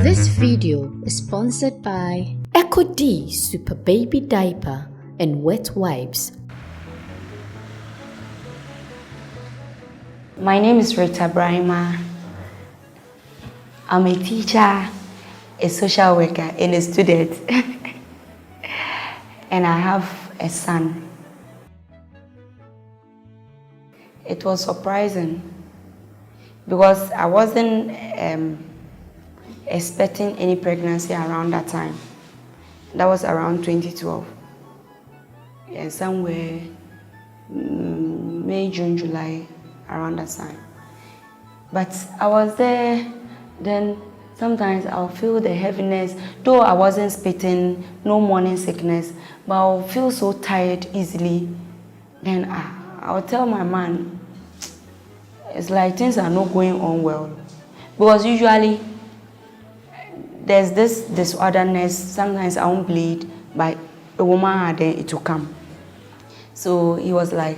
This video is sponsored by Echo D Super Baby Diaper and Wet Wipes. My name is Rita. I'm a teacher, a social worker, and a student. And I have a son. It was surprising because I wasn't expecting any pregnancy around that time. That was around 2012. And somewhere May, June, July, around that time. But I was there, then sometimes I'll feel the heaviness, though I wasn't spitting, no morning sickness, but I'll feel so tired easily. Then I'll tell my man, it's like things are not going on well. Because usually there's this disorderness, sometimes I won't bleed, but a woman, then it will come. So he was like,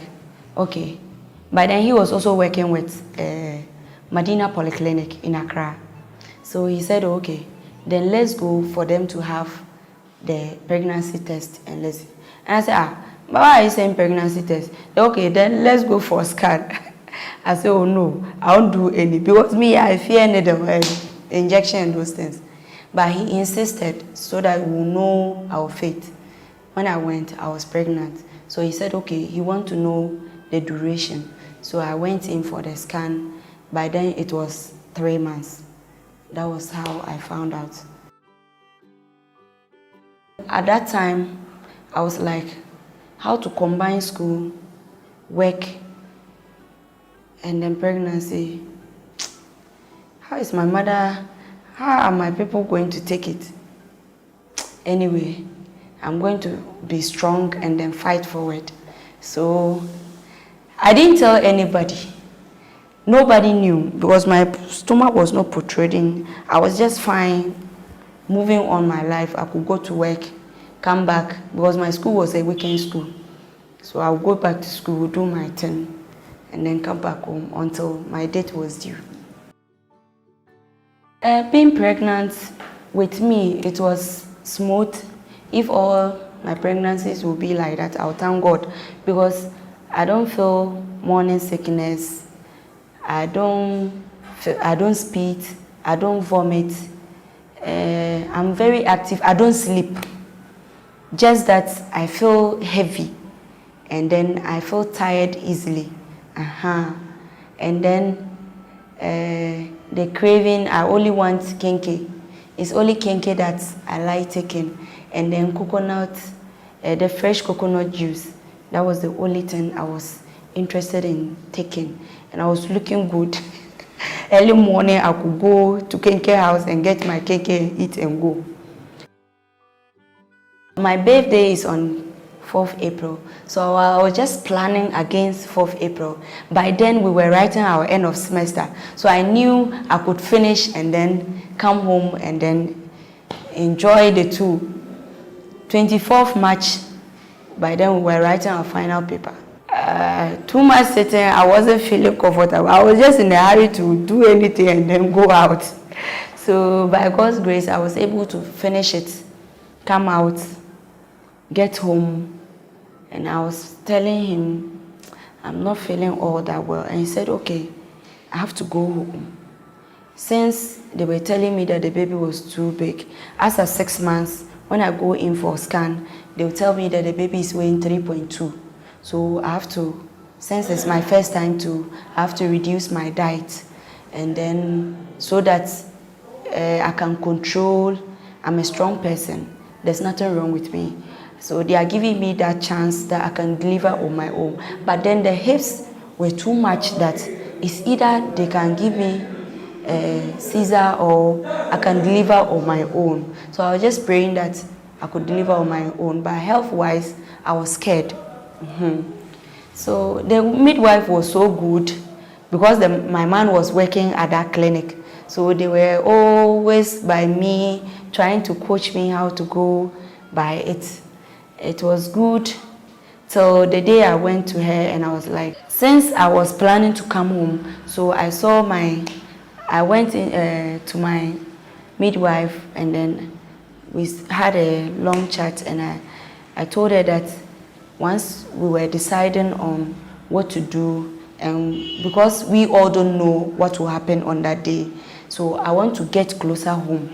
okay. But then he was also working with Medina Polyclinic in Accra. So he said, okay, then let's go for them to have the pregnancy test and let's see. And I said, but why are you saying pregnancy test? Okay, then let's go for a scan. I said, oh no, I won't do any. Because me, I fear needle, injection and those things. But he insisted so that we will know our fate. When I went, I was pregnant. So he said, okay, he wants to know the duration. So I went in for the scan. By then it was 3 months. That was how I found out. At that time, I was like, how to combine school, work, and then pregnancy. How is my mother, how are my people going to take it? Anyway, I'm going to be strong and then fight forward. So I didn't tell anybody. Nobody knew because my stomach was not protruding. I was just fine, moving on my life. I could go to work, come back, because my school was a weekend school. So I would go back to school, do my thing, and then come back home until my date was due. Being pregnant, with me, it was smooth. If all my pregnancies will be like that, I'll thank God, because I don't feel morning sickness, I don't spit, I don't vomit, I'm very active, I don't sleep. Just that I feel heavy, and then I feel tired easily. And then the craving, I only want kenke. It's only kenke that I like taking. And then coconut, the fresh coconut juice. That was the only thing I was interested in taking. And I was looking good. Early morning, I could go to kenke house and get my kenke, eat and go. My birthday is on 4th April. So I was just planning against 4th April. By then, we were writing our end of semester. So I knew I could finish and then come home and then enjoy the two. 24th March, by then we were writing our final paper. Too much sitting, I wasn't feeling comfortable. I was just in a hurry to do anything and then go out. So by God's grace, I was able to finish it, come out, get home, and I was telling him, I'm not feeling all that well. And he said, okay, I have to go home. Since they were telling me that the baby was too big, after 6 months, when I go in for a scan, they'll tell me that the baby is weighing 3.2. So I have to, since it's my first time I have to reduce my diet. And then, so that I can control, I'm a strong person. There's nothing wrong with me. So they are giving me that chance that I can deliver on my own. But then the hips were too much that it's either they can give me Caesar or I can deliver on my own. So I was just praying that I could deliver on my own. But health-wise, I was scared. So the midwife was so good because my man was working at that clinic. So they were always by me, trying to coach me how to go by it. It was good till the day I went to her and I was like, since I was planning to come home, so I went in, to my midwife, and then we had a long chat, and I told her that once we were deciding on what to do, and because we all don't know what will happen on that day, so I want to get closer home.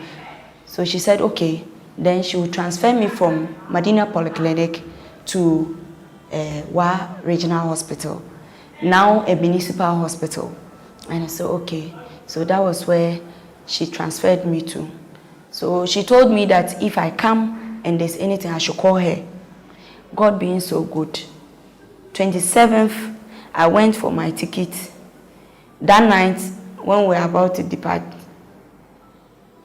So she said, okay, then she will transfer me from Medina Polyclinic to Wa Regional Hospital, now a municipal hospital. And I said, okay. So that was where she transferred me to. So she told me that if I come and there's anything, I should call her. God being so good. 27th, I went for my ticket. That night, when we were about to depart,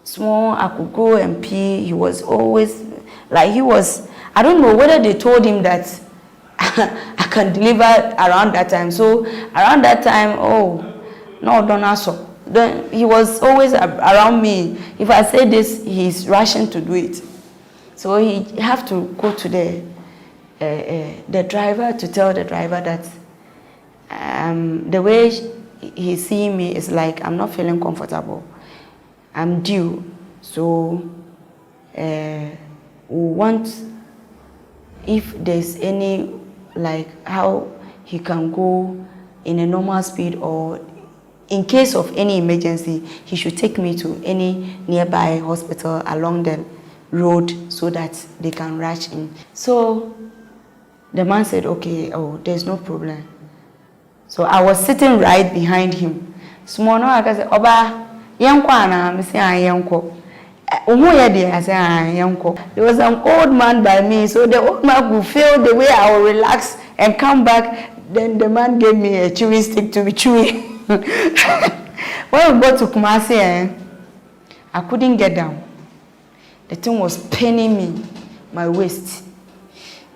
small, I could go and pee. He was always, like I don't know whether they told him that I can deliver around that time. So around that time, no, don't ask. Then he was always around me. If I say this, he's rushing to do it. So he have to go to the driver to tell the driver that the way he's seeing me is like I'm not feeling comfortable. I'm due. So we want, if there's any, like how he can go in a normal speed, or in case of any emergency, he should take me to any nearby hospital along the road so that they can rush in. So the man said, okay, there's no problem. So I was sitting right behind him. Small, no, I said, Oba, yanko ana, I say, yanko. I said, there was an old man by me, so the old man would feel the way I will relax and come back. Then the man gave me a chewing stick to be chewing. When we got to Kumasi, I couldn't get down. The thing was paining me, my waist,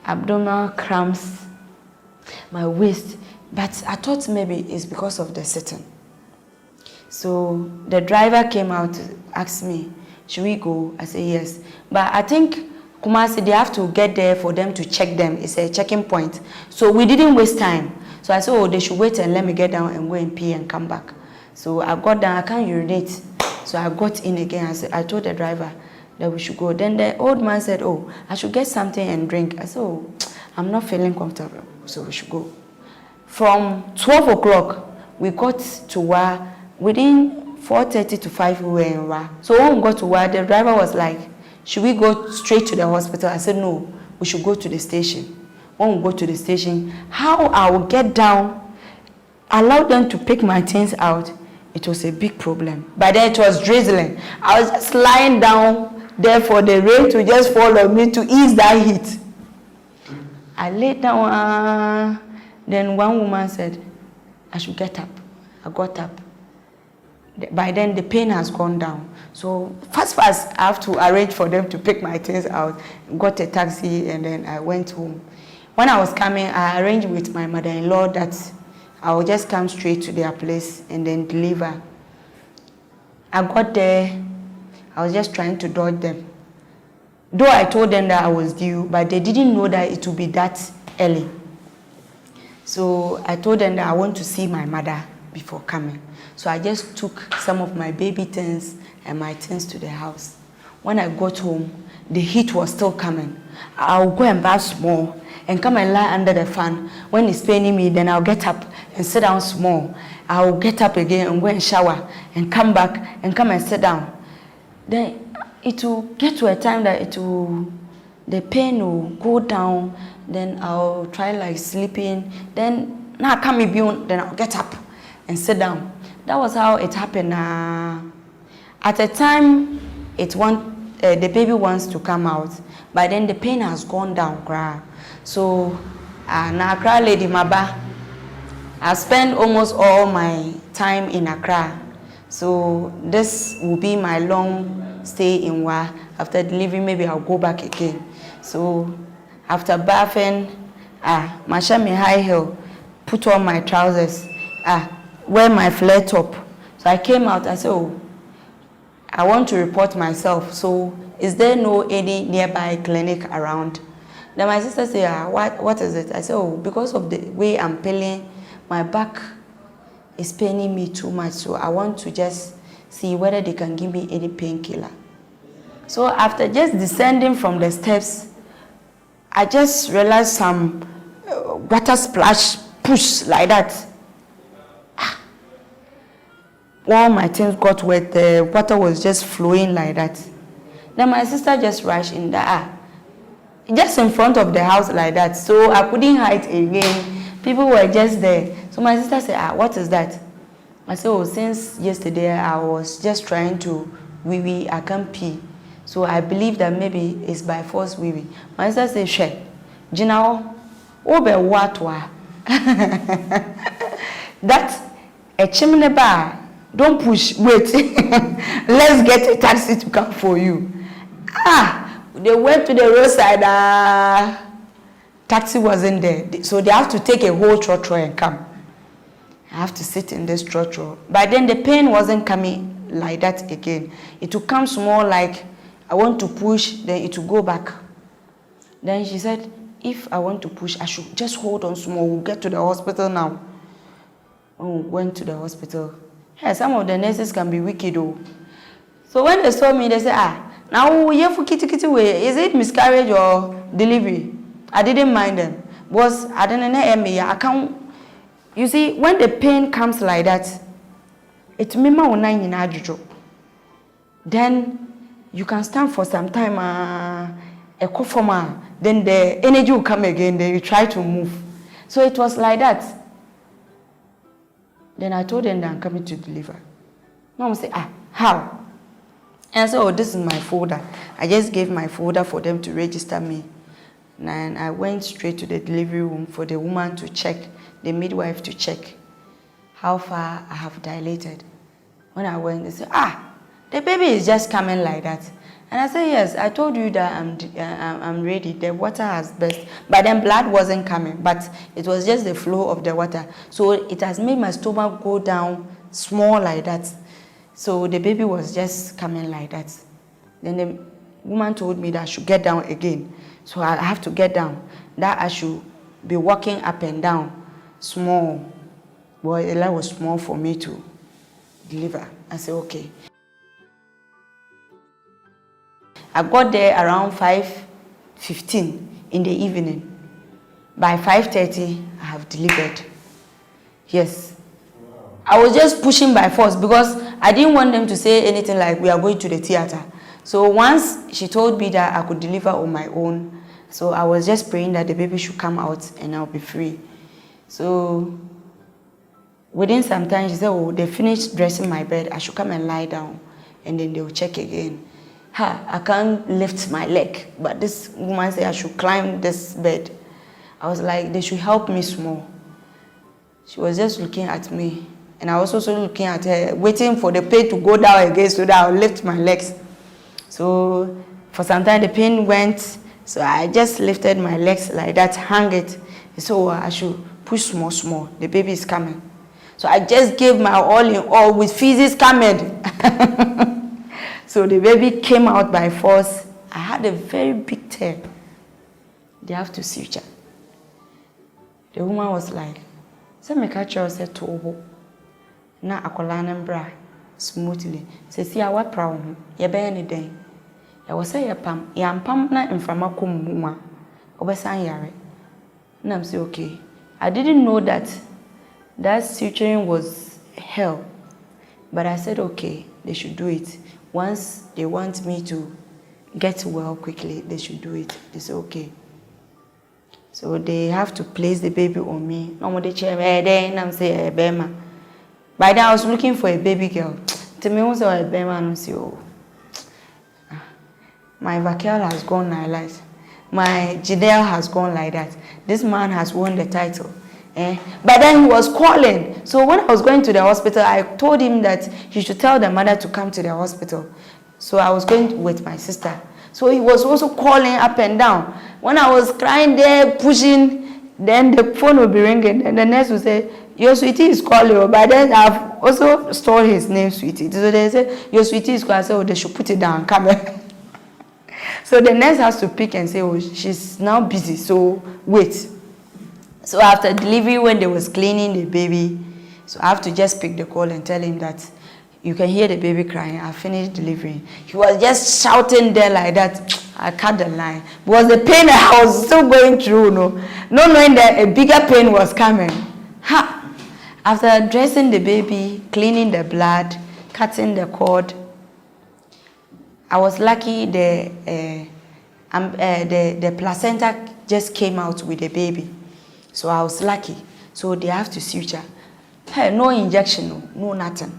abdominal cramps, my waist. But I thought maybe it's because of the sitting. So the driver came out to ask me, should we go? I said yes. But I think Kumasi, they have to get there for them to check them. It's a checking point. So we didn't waste time. So I said, they should wait and let me get down and go and pee and come back. So I got down, I can't urinate. So I got in again. I told the driver that we should go. Then the old man said, I should get something and drink. I said, I'm not feeling comfortable, so we should go. From 12 o'clock, we got to Wa. Within 4:30 to 5, we were in Wa. So when we got to Wa, the driver was like, should we go straight to the hospital? I said, no, we should go to the station. When we go to the station, how I will get down, allow them to pick my things out, it was a big problem. By then it was drizzling. I was just lying down there for the rain to just fall on me to ease that heat. I laid down, then one woman said, I should get up. I got up. By then the pain has gone down. So fast, I have to arrange for them to pick my things out. Got a taxi and then I went home. When I was coming, I arranged with my mother-in-law that I would just come straight to their place and then deliver. I got there, I was just trying to dodge them. Though I told them that I was due, but they didn't know that it would be that early. So I told them that I want to see my mother before coming. So I just took some of my baby things and my things to the house. When I got home, the heat was still coming. I'll go and bath small and come and lie under the fan. When it's paining me, then I'll get up and sit down small. I'll get up again and go and shower and come back and come and sit down. Then it will get to a time that the pain will go down. Then I'll try like sleeping. Then now I can't be beyond. Then I'll get up and sit down. That was how it happened. At a time, the baby wants to come out, but then the pain has gone down. So now Accra lady Maba, I spent almost all my time in Accra. So this will be my long stay in Wa. After delivery, maybe I'll go back again. So after bathing, masha me high heel, put on my trousers, wear my flare top. So I came out, I said, I want to report myself. So is there no any nearby clinic around? Then my sister said, what is it? I said, because of the way I'm peeling, my back is paining me too much. So I want to just see whether they can give me any painkiller. So after just descending from the steps, I just realized some water splash push like that. All my things got wet, the water was just flowing like that. Then my sister just rushed in there, just in front of the house like that. So I couldn't hide again. People were just there. So my sister said, what is that? I said, oh, since yesterday I was just trying to wee, I can't pee. So I believe that maybe it's by force wee. My sister said, she, Gina, obe watwa. That's a chimney bar. Don't push, wait. Let's get a taxi to come for you. They went to the roadside. Taxi wasn't there. So they have to take a whole trotro and come. I have to sit in this trotro. But then the pain wasn't coming like that again. It will come small like I want to push, then it will go back. Then she said, if I want to push, I should just hold on small. We'll get to the hospital now. When we went to the hospital, yeah, some of the nurses can be wicked though. So when they saw me, they said, now you for kitty way. Is it miscarriage or delivery? I didn't mind them. Because I didn't know I can't. You see, when the pain comes like that, it's mima online in ajujo. Then you can stand for some time, a kofoma, then the energy will come again, then you try to move. So it was like that. Then I told them that I'm coming to deliver. Mom said, how? And I said, oh, this is my folder. I just gave my folder for them to register me. And I went straight to the delivery room for the woman to check, the midwife to check how far I have dilated. When I went, they said, the baby is just coming like that. And I said, yes, I told you that I'm ready. The water has burst. But then blood wasn't coming, but it was just the flow of the water. So it has made my stomach go down small like that. So the baby was just coming like that. Then the woman told me that I should get down again. So I have to get down. That I should be walking up and down small. Boy, that was small for me to deliver. I said, okay. I got there around 5:15 in the evening. By 5:30, I have delivered. Yes. I was just pushing by force because I didn't want them to say anything like, we are going to the theater. So once she told me that I could deliver on my own, so I was just praying that the baby should come out and I'll be free. So within some time, she said, oh, they finished dressing my bed. I should come and lie down and then they'll check again. I can't lift my leg, but this woman said I should climb this bed. I was like, they should help me small. She was just looking at me, and I was also looking at her, waiting for the pain to go down again so that I'll lift my legs. So for some time the pain went, so I just lifted my legs like that, hang it. So I should push small, the baby is coming. So I just gave my all in all with physics coming. So the baby came out by force. I had a very big tear. They have to suture. The woman was like, "Say me catch you say tobo. Na akolana mbra smoothly. Say see our problem. Ye be any day. I was say pam. Ya pam na mframa kom muma. Obesan yare. Na I'm say okay. I didn't know that suturing was hell. But I said okay, they should do it. Once they want me to get well quickly, they should do it. They say, okay. So they have to place the baby on me. No more the chair, then I'm saying, Bema. By then I was looking for a baby girl. To me, also a Bema, and I say, oh, my vacal has gone like that. My Jidel has gone like that. This man has won the title. But then he was calling. So when I was going to the hospital, I told him that he should tell the mother to come to the hospital. So I was going with my sister. So he was also calling up and down. When I was crying there, pushing, then the phone would be ringing. And the nurse would say, your sweetie is calling. But then I've also stored his name, sweetie. So they said, your sweetie is calling. I said, oh, they should put it down. Come here. So the nurse has to pick and say, oh, she's now busy. So wait. So after delivery, when they was cleaning the baby, so I have to just pick the call and tell him that You can hear the baby crying. I finished delivering. He was just shouting there like that. I cut the line. Because the pain I was still going through, not knowing that a bigger pain was coming. Ha! After dressing the baby, cleaning the blood, cutting the cord, I was lucky the placenta just came out with the baby. So I was lucky. So they have to suture. Hey, no injection, no nothing.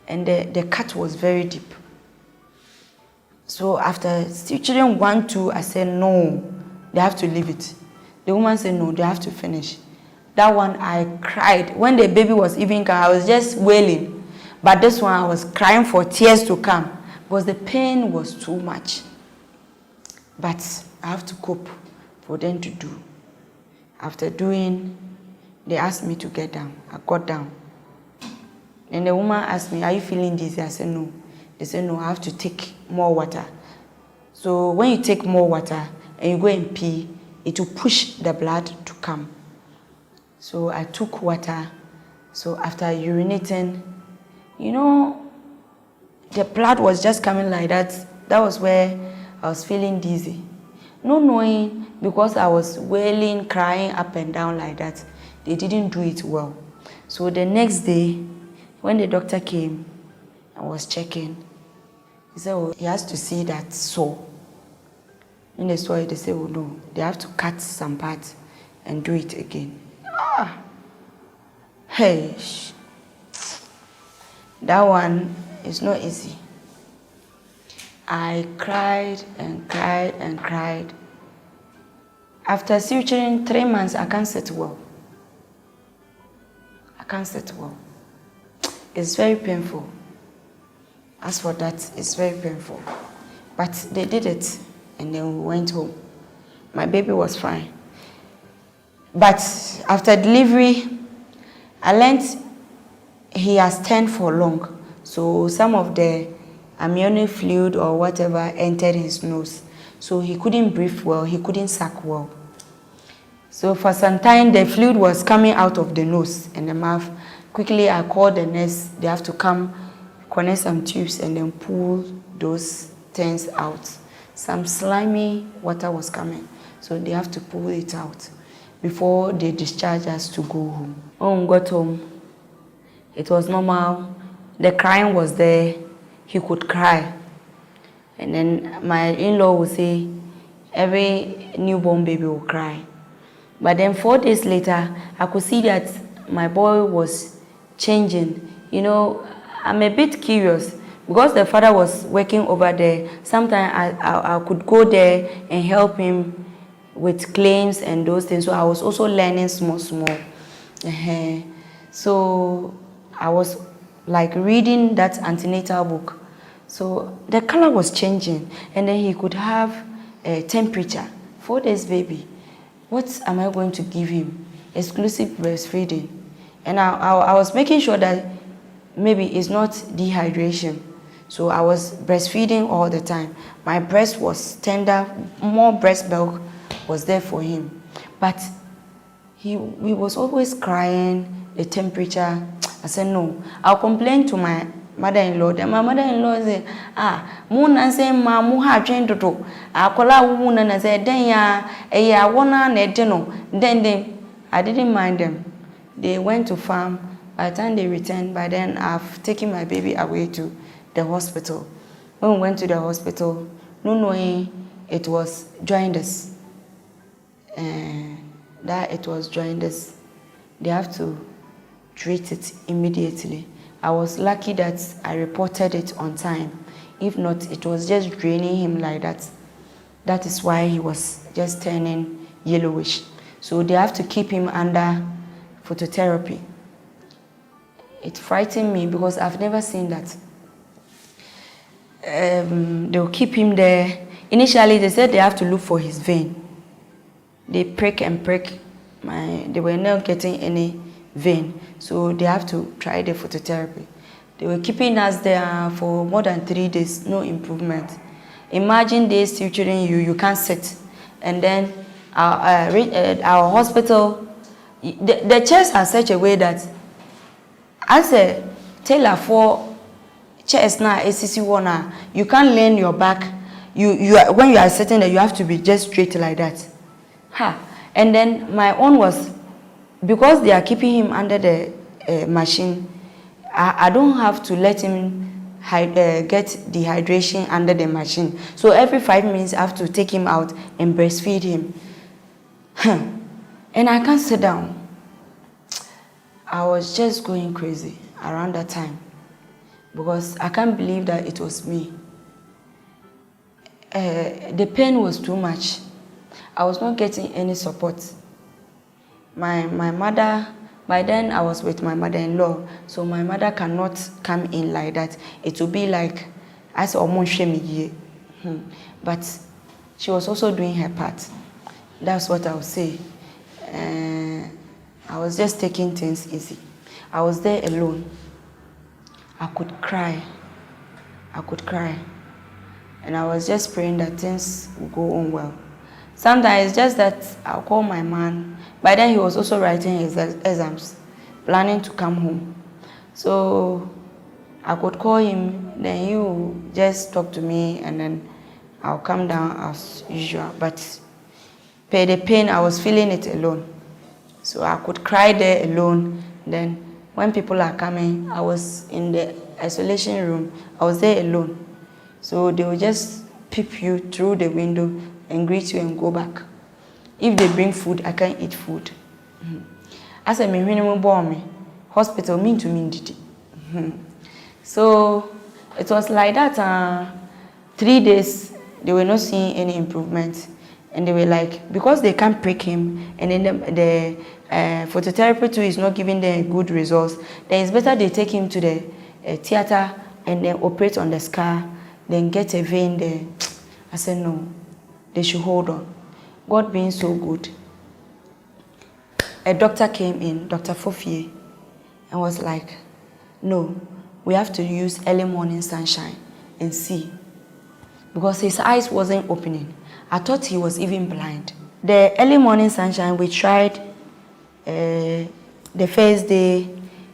And the cut was very deep. So after suturing 1, 2, I said, no, they have to leave it. The woman said, no, they have to finish. That one, I cried. When the baby was even coming, I was just wailing. But this one, I was crying for tears to come because the pain was too much. But I have to cope for them to do. After doing, they asked me to get down. I got down. And the woman asked me, are you feeling dizzy? I said, no. They said, no, I have to take more water. So when you take more water and you go and pee, it will push the blood to come. So I took water. So after urinating, the blood was just coming like that. That was where I was feeling dizzy. Not knowing, because I was wailing, crying up and down like that, they didn't do it well. So the next day, when the doctor came, I was checking. He said, oh, he has to see that sore. In the sore, they said, oh no, they have to cut some parts and do it again. Hey, that one is not easy. I cried and cried and cried. After suturing 3 months, I can't sit well. I can't sit well. It's very painful. As for that, it's very painful. But they did it, and then we went home. My baby was fine. But after delivery, I learned he has turned for long. So some of the amniotic fluid or whatever entered his nose. So he couldn't breathe well, he couldn't suck well. So for some time, the fluid was coming out of the nose and the mouth. Quickly, I called the nurse. They have to come, connect some tubes and then pull those things out. Some slimy water was coming, so they have to pull it out before they discharge us to go home. When we got home, it was normal. The crying was there. He could cry. And then my in-law would say, every newborn baby will cry. But then 4 days later, I could see that my boy was changing. I'm a bit curious because the father was working over there. Sometimes I could go there and help him with claims and those things. So I was also learning small. So I was like reading that antenatal book. So the color was changing, and then he could have a temperature. 4 days baby. What am I going to give him? Exclusive breastfeeding. And I was making sure that maybe it's not dehydration. So I was breastfeeding all the time. My breast was tender, more breast milk was there for him. But he was always crying, the temperature. I said, no. I'll complain to my mother-in-law. Then my mother-in-law said, Muna say, ma muha train to do. I call out woman and said, then I wanna nedeno. Then I didn't mind them. They went to farm. By the time they returned, by then I've taken my baby away to the hospital. When we went to the hospital, not knowing it was jaundice. That it was jaundice, they have to treat it immediately. I was lucky that I reported it on time. If not, it was just draining him like that. That is why he was just turning yellowish. So they have to keep him under phototherapy. It frightened me because I've never seen that. They'll keep him there. Initially, they said they have to look for his vein. They prick and prick. They were not getting any vein. So they have to try the phototherapy. They were keeping us there for more than 3 days, no improvement. Imagine they suturing you, you can't sit. And then our hospital, the chairs are such a way that as a tailor for chest now, ACC one, you can't lean your back. When you are sitting there, you have to be just straight like that. And then my own was, because they are keeping him under the machine, I don't have to let him get dehydration under the machine. So every 5 minutes I have to take him out and breastfeed him. And I can't sit down. I was just going crazy around that time because I can't believe that it was me. The pain was too much. I was not getting any support. My mother, by then I was with my mother-in-law, so my mother cannot come in like that. It would be like, I said, but she was also doing her part. That's what I would say. I was just taking things easy. I was there alone. I could cry. And I was just praying that things would go on well. Sometimes it's just that I'll call my man. By then he was also writing his exams, planning to come home. So I could call him, then he would just talk to me, and then I'll come down as usual. But per the pain, I was feeling it alone. So I could cry there alone. Then when people are coming, I was in the isolation room. I was there alone. So they will just peep you through the window and greet you and go back. If they bring food, I can't eat food. As a minimum born me, hospital mean to me did it. So it was like that. 3 days, they were not seeing any improvement. And they were like, because they can't prick him, and then the phototherapy too is not giving them good results, then it's better they take him to the theater and then operate on the scar, then get a vein there. I said, no, they should hold on. God being so good. A doctor came in, Dr. Fofie, and was like, no, we have to use early morning sunshine and see. Because his eyes wasn't opening. I thought he was even blind. The early morning sunshine, we tried the first day,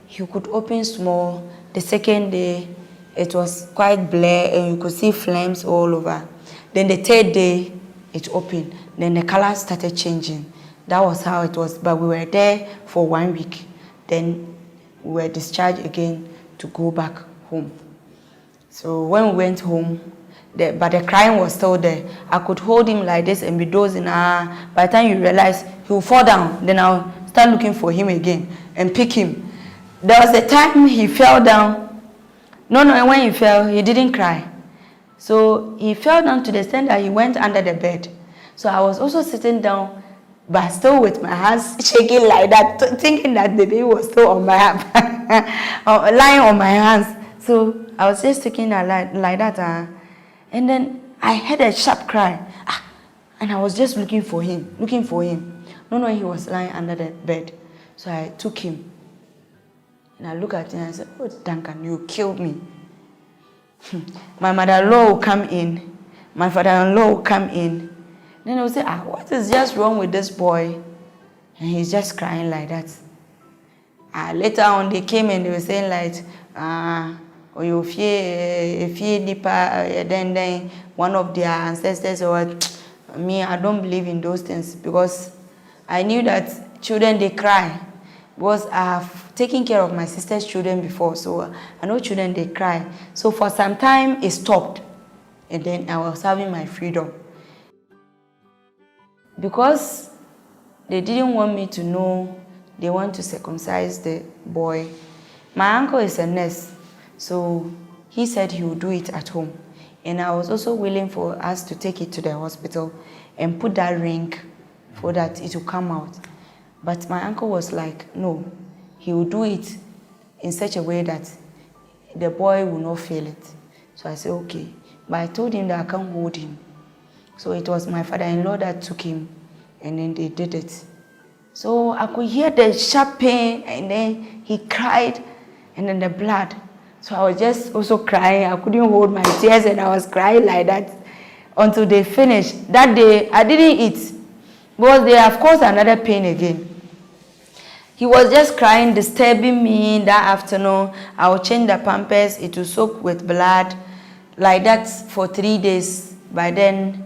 he could open small. The second day, it was quite blurred and you could see flames all over. Then the third day, it opened. Then the color started changing. That was how it was. But we were there for 1 week. Then we were discharged again to go back home. So when we went home, but the crying was still there. I could hold him like this and be dozing. By the time you realize he will fall down, then I'll start looking for him again and pick him. There was a time he fell down. No, when he fell, he didn't cry. So he fell down to the extent that he went under the bed. So I was also sitting down, but still with my hands shaking like that, thinking that the baby was still on my hand, lying on my hands. So I was just taking that like that. And then I heard a sharp cry. And I was just looking for him. No, he was lying under the bed. So I took him. And I looked at him and I said, oh, Duncan, you killed me. My mother-in-law will come in. My father-in-law will come in. Then they will say, what is just wrong with this boy? And he's just crying like that. Later on, they came and they were saying like, or you fear deeper, then one of their ancestors or me, I don't believe in those things because I knew that children, they cry. Because I have taken care of my sister's children before, so I know children, they cry. So for some time, it stopped. And then I was having my freedom. Because they didn't want me to know they want to circumcise the boy. My uncle is a nurse, so he said he would do it at home. And I was also willing for us to take it to the hospital and put that ring so that it will come out. But my uncle was like, no, he will do it in such a way that the boy will not feel it. So I said, okay. But I told him that I can't hold him. So it was my father-in-law that took him, and then they did it. So I could hear the sharp pain, and then he cried, and then the blood. So I was just also crying. I couldn't hold my tears, and I was crying like that until they finished. That day, I didn't eat because they have caused another pain again. He was just crying, disturbing me that afternoon. I would change the pampers, it will soak with blood, like that for 3 days. By then,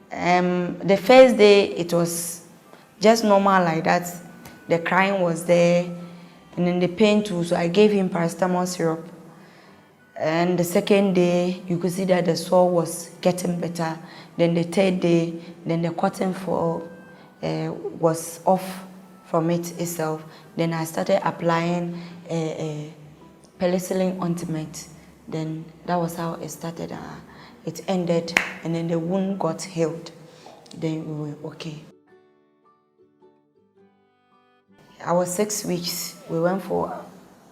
the first day, it was just normal like that. The crying was there, and then the pain too, so I gave him paracetamol syrup. And the second day, you could see that the sore was getting better. Then the third day, then the cotton was off from it itself. Then I started applying penicillin ointment. Then that was how it started. It ended, and then the wound got healed. Then we were okay. I was 6 weeks. We went for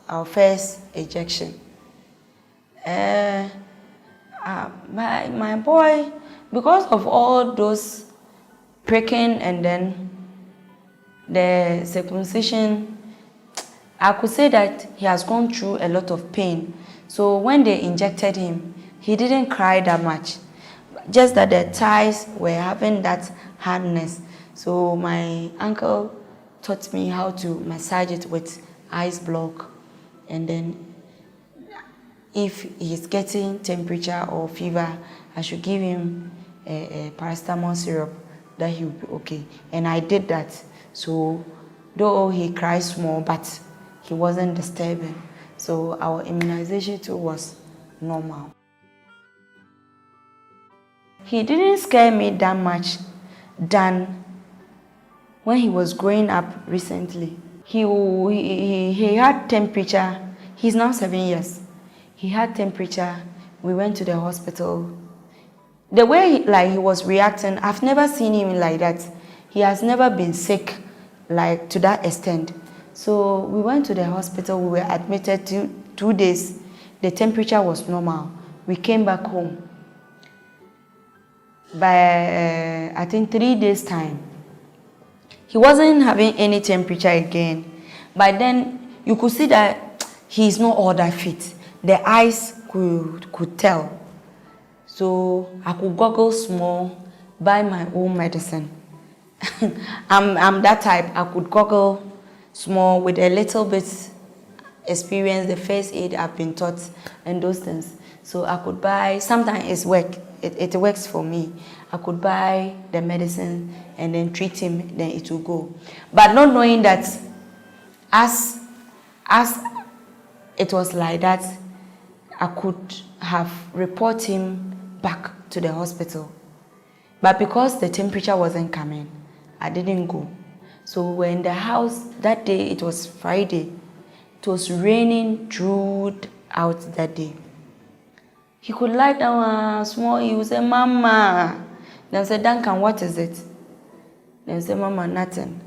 our first ejection. My boy, because of all those pricking and then the circumcision, I could say that he has gone through a lot of pain. So when they injected him, he didn't cry that much. Just that the thighs were having that hardness. So my uncle taught me how to massage it with ice block, and then if he's getting temperature or fever, I should give him a paracetamol syrup that he will be okay. And I did that. So though he cried small, but he wasn't disturbing. So our immunization too was normal. He didn't scare me that much than when he was growing up recently. He had temperature. He's now 7 years. He had temperature. We went to the hospital. The way he was reacting, I've never seen him like that. He has never been sick like to that extent. So we went to the hospital. We were admitted 2 days. The temperature was normal. We came back home. By I think 3 days time, he wasn't having any temperature again. By then, you could see that he's not all that fit. The eyes could tell. So I could goggle small, buy my own medicine. I'm that type. I could goggle small with a little bit experience, the first aid I've been taught and those things. So I could buy, sometimes it works for me. I could buy the medicine and then treat him, then it will go. But not knowing that as it was like that, I could have reported him back to the hospital. But because the temperature wasn't coming, I didn't go. So we were in the house that day. It was Friday. It was raining throughout that day. He could lie down small. He would say, "Mama." Then I said, "Duncan, what is it?" Then I said, "Mama, nothing."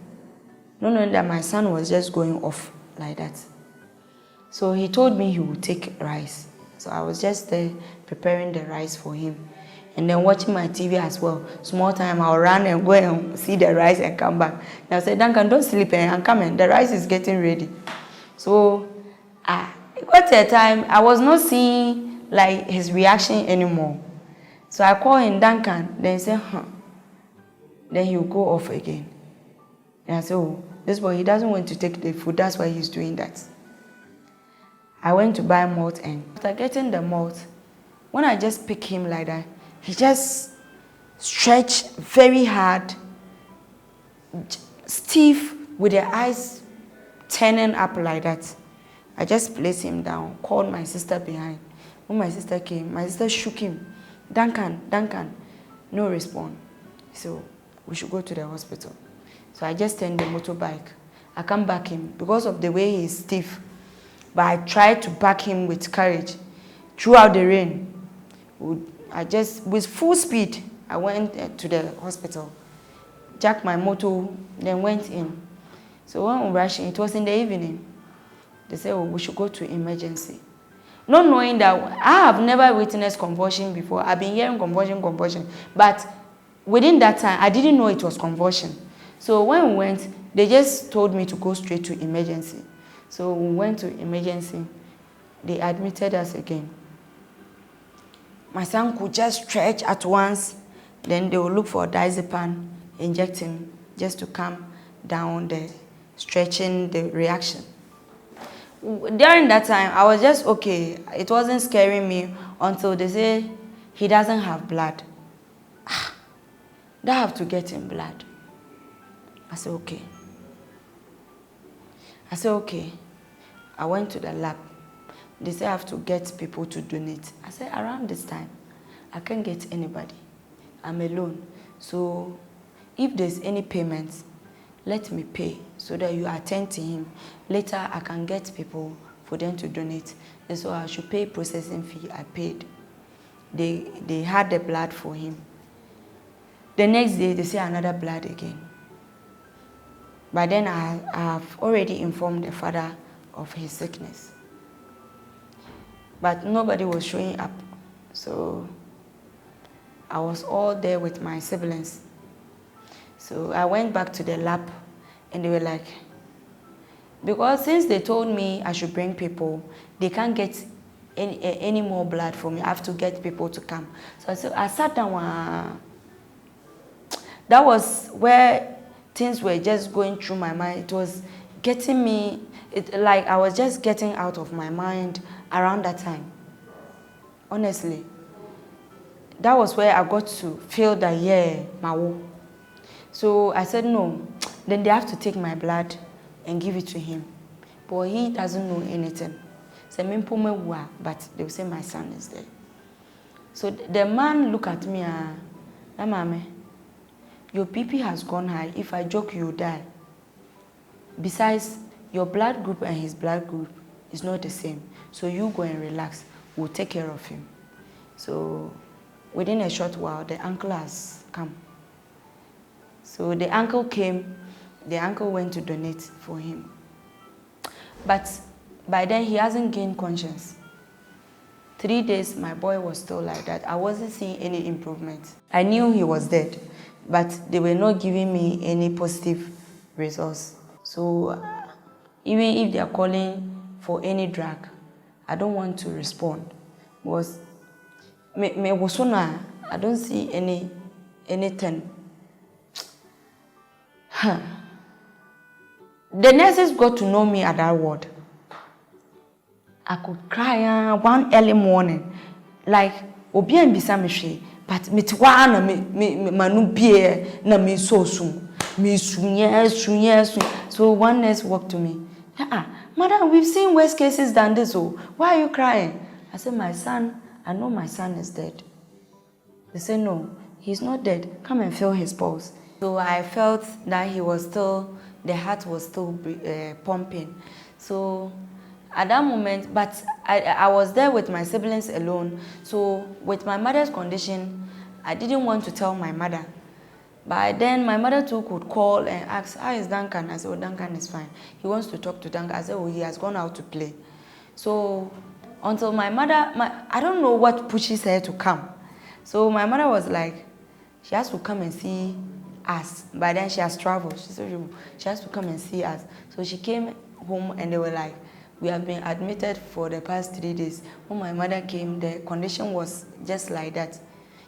Not knowing that my son was just going off like that. So he told me he would take rice. So I was just there preparing the rice for him. And then watching my TV as well. Small time, I'll run and go and see the rice and come back. And I said, "Duncan, don't sleep, I'm coming. The rice is getting ready." So it got a time, I was not seeing like his reaction anymore. So I called him, "Duncan." Then he said, "Huh." Then he will go off again. And I said, "Oh, this boy, he doesn't want to take the food. That's why he's doing that." I went to buy malt, and after getting the malt, when I just pick him like that, he just stretched very hard, stiff, with the eyes turning up like that. I just placed him down, called my sister behind. When my sister came, my sister shook him. "Duncan, Duncan." No response. So we should go to the hospital. So I just turned the motorbike. I can't back him because of the way he's stiff. But I tried to back him with courage. Throughout the rain, with full speed, I went to the hospital, jacked my motor, then went in. So when we were rushing, it was in the evening. They said, "Oh, we should go to emergency." Not knowing that I have never witnessed convulsion before. I've been hearing convulsion. But within that time, I didn't know it was convulsion. So when we went, they just told me to go straight to emergency. So we went to emergency. They admitted us again. My son could just stretch at once. Then they will look for diazepam, inject him just to calm down stretching the reaction. During that time, I was just okay. It wasn't scaring me until they say he doesn't have blood. They have to get him blood. I said, okay. I went to the lab. They say I have to get people to donate. I said, around this time, I can't get anybody. I'm alone. So if there's any payments, let me pay so that you attend to him. Later, I can get people for them to donate. And so I should pay processing fee. I paid. They had the blood for him. The next day, they say another blood again. By then, I have already informed the father of his sickness. But nobody was showing up. So I was all there with my siblings. So I went back to the lab and they were like, because since they told me I should bring people, they can't get any more blood for me. I have to get people to come. So I sat down. That was where things were just going through my mind. It was getting me, like I was just getting out of my mind around that time. Honestly. That was where I got to feel that, yeah, mawo. So I said, no. Then they have to take my blood and give it to him. But he doesn't know anything. So, but they will say my son is there. So the man looked at me and, your BP has gone high. If I joke, you die. Besides, your blood group and his blood group is not the same. So you go and relax. We'll take care of him. So within a short while, the uncle has come. So the uncle came. The uncle went to donate for him. But by then, he hasn't gained conscience. 3 days, my boy was still like that. I wasn't seeing any improvement. I knew he was dead, but they were not giving me any positive results. So even if they are calling for any drug, I don't want to respond. Because I don't see anything. The nurses got to know me at that ward. I could cry one early morning, like obi and bisamishi, but mitwana manu bie na mi so soon. Me sunye. So one nurse walked to me. Madam, we've seen worse cases than this. Oh, why are you crying? I said, my son, I know my son is dead. They said, no, he's not dead. Come and feel his pulse. So I felt that he was still, the heart was still pumping. So at that moment, but I was there with my siblings alone. So with my mother's condition, I didn't want to tell my mother. But then my mother too could call and ask, how is Duncan? I said, oh, Duncan is fine. He wants to talk to Duncan. I said, oh, he has gone out to play. So until my mother, I don't know what pushes her to come. So my mother was like, she has to come and see us. By then she has traveled. She said she has to come and see us. So she came home and they were like, we have been admitted for the past 3 days. When my mother came, the condition was just like that.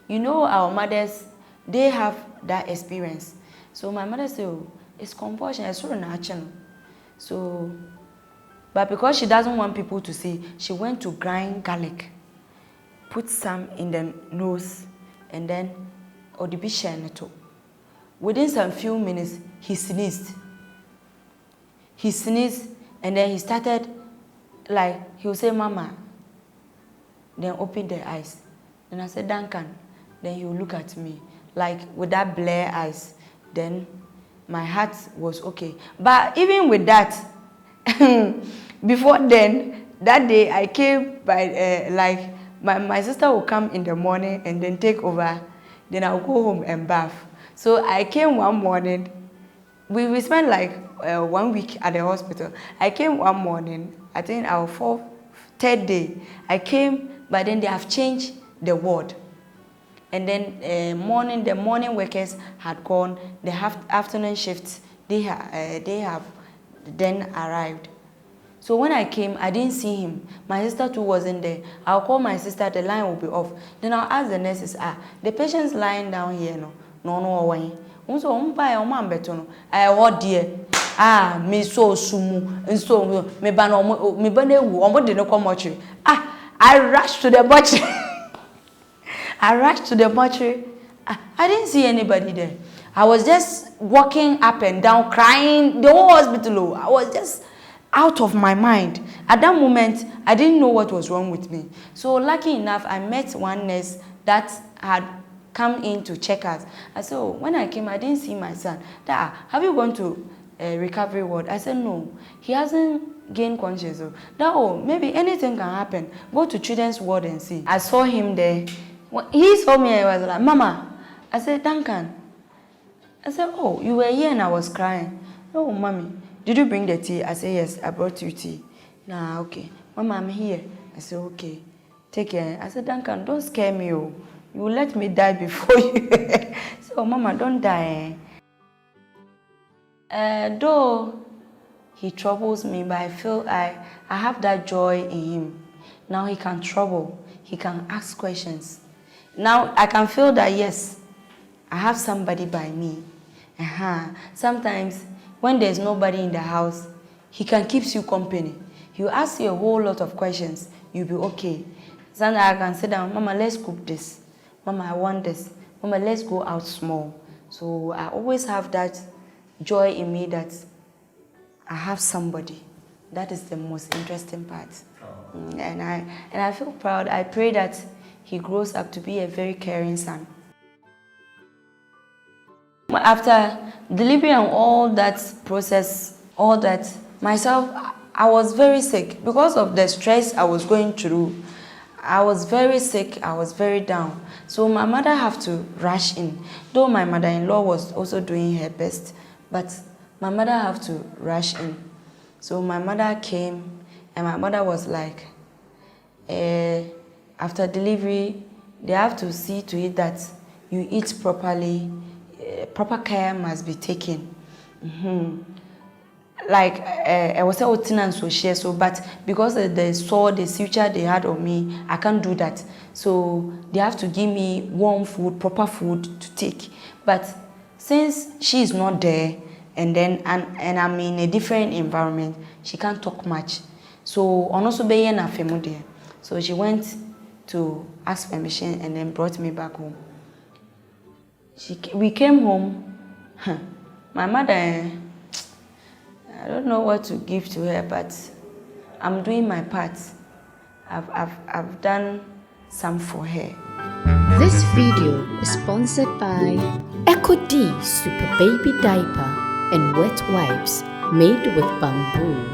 You know, our mothers, they have that experience. So my mother said, oh, it's compulsion, it's so natural. So, but because she doesn't want people to see, she went to grind garlic, put some in the nose, and then odibishen. Within some few minutes, he sneezed. He sneezed, and then he started, like, he would say, Mama, then open their eyes. Then I said, Duncan. Then he would look at me, like, with that Blair eyes. Then my heart was okay. But even with that, before then, that day I came by, like, my sister would come in the morning and then take over. Then I'll go home and bath. So I came one morning. We spent like 1 week at the hospital. I came one morning, I think our third day. I came, but then they have changed the ward. And then the morning workers had gone. The afternoon shifts, they have then arrived. So when I came, I didn't see him. My sister too wasn't there. I'll call my sister, the line will be off. Then I'll ask the nurses, the patient's lying down here, no. So, I what dear. me so sumu, and so me ban me bane wu, de no mortuary. I rushed to the mortuary. I rushed to the mortuary. I didn't see anybody there. I was just walking up and down, crying. The whole hospital, I was just out of my mind. At that moment, I didn't know what was wrong with me. So lucky enough, I met one nurse that had come in to check us. I said, oh, when I came, I didn't see my son. Have you gone to a recovery ward? I said, no, he hasn't gained consciousness. Maybe anything can happen. Go to children's ward and see. I saw him there. When he saw me, I was like, Mama. I said, Duncan. I said, oh, you were here and I was crying. Oh, Mommy, did you bring the tea? I said, yes, I brought you tea. Nah, okay. Mama, I'm here. I said, okay. Take care. I said, Duncan, don't scare me. Oh. You will let me die before you. So, Mama, don't die. Though he troubles me, but I feel I have that joy in him. Now he can trouble. He can ask questions. Now I can feel that, yes, I have somebody by me. Sometimes when there's nobody in the house, he can keep you company. He'll ask you a whole lot of questions. You'll be okay. Sometimes I can sit down, Mama, let's cook this. Mama, I want this. Mama, let's go out small. So I always have that joy in me that I have somebody. That is the most interesting part. And I feel proud. I pray that he grows up to be a very caring son. After delivery and all that process, all that, myself, I was very sick. Because of the stress I was going through, I was very sick, I was very down. So my mother had to rush in. Though my mother-in-law was also doing her best, but my mother had to rush in. So my mother came, and my mother was like, after delivery, they have to see to it that you eat properly. Proper care must be taken. Like I was saying, so but because they saw the future they had on me, I can't do that. So they have to give me warm food, proper food to take. But since she is not there, and I'm in a different environment, she can't talk much. So also be na family. So she went to ask permission and then brought me back home. We came home. My mother, I don't know what to give to her, but I'm doing my part. I've done some for her. This video is sponsored by Echo D Super Baby Diaper and Wet Wipes made with bamboo.